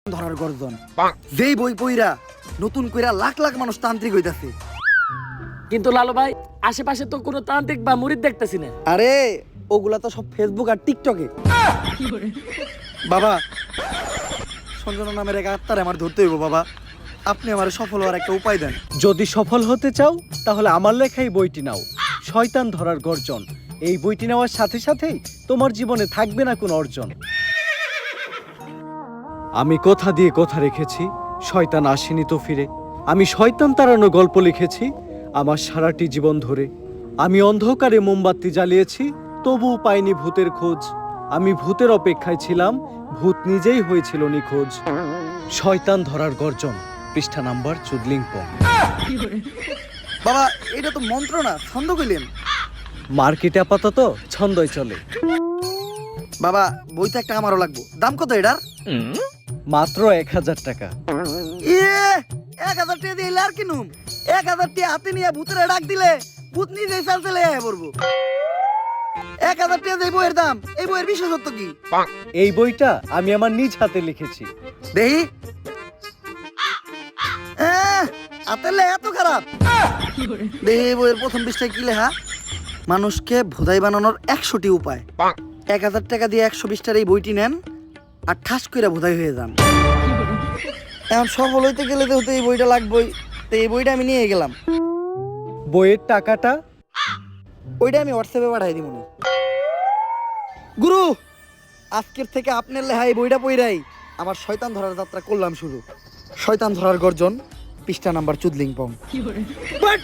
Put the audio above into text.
ধরার গর্জন যেই বই পইরা নতুন কইরা লাখ লাখ মানুষ তান্ত্রিক হইতাছে। কিন্তু লালু ভাই আশেপাশে তো কোনো তান্ত্রিক বা মুরিদ দেখতেছি না। আরে ওগুলা তো সব ফেসবুক আর টিকটকে। বাবা সঞ্জনা নামের এক আত্মার আমার ধরতে হইব বাবা, আপনি আমার সফল হওয়ার একটা উপায় দেন। যদি সফল হতে চাও তাহলে আমার লেখা এই বইটি নাও, শয়তান ধরার গর্জন। এই বইটি নেওয়ার সাথে সাথেই তোমার জীবনে থাকবে না কোনো অর্জন। আমি কথা দিয়ে কথা রেখেছি, শয়তান আসেনি তো ফিরে। আমি শয়তান তাড়ানো গল্প লিখেছি আমার সারাটি জীবন ধরে। আমি অন্ধকারে মোমবাতি জ্বালিয়েছি, তবুও পাইনি ভূতের খোঁজ। আমি ভূতের অপেক্ষায় ছিলাম, ভূত নিজেই হয়েছিল নিখোঁজ। শয়তান ধরার গর্জন, পৃষ্ঠা নাম্বার চুদলিংপং। বাবা এটা তো মন্ত্র না, ছন্দ কইলেন। মার্কেটে আপাতত ছন্দই চলে। বাবা বইটা একটা আমারও লাগবো, দাম কত এটার? মাত্র 1000 টাকা। 1000 টাকা দিয়ে আর কিনুম? 1000 টাকা হাতে নিয়ে ভূতের ডাক দিলে ভূত নিজেই চাল চলে পড়বো। 1000 টাকা দিয়ে বইয়ের দাম, এই বইয়ের বিশেষত্ব কি? এই বইটা আমি আমার নিজ হাতে লিখেছি। দেহি আতেলে এত খারাপ। দেহি এই বইয়ের প্রথম পৃষ্ঠায় কি লেখা? মানুষকে ভোদাই বানানোর 100টি উপায়। 1000 টাকা দিয়ে 120টার এই বইটি নেন আর ঠাস করে ভোদাই হয়ে যান। এখন সফল হইতে গেলে তো এই বইটা লাগবেই, তো এই বইটা আমি নিয়ে গেলাম। বইয়ের টাকাটা? ওইটা আমি হোয়াটসঅ্যাপে পাঠাই দিব। গুরু আজকের থেকে আপনার লেখা এই বইটা পইরাই আমার শয়তান ধরার যাত্রা করলাম শুরু। শয়তান ধরার গর্জন, পৃষ্ঠা নাম্বার চুদলিংপং। বাট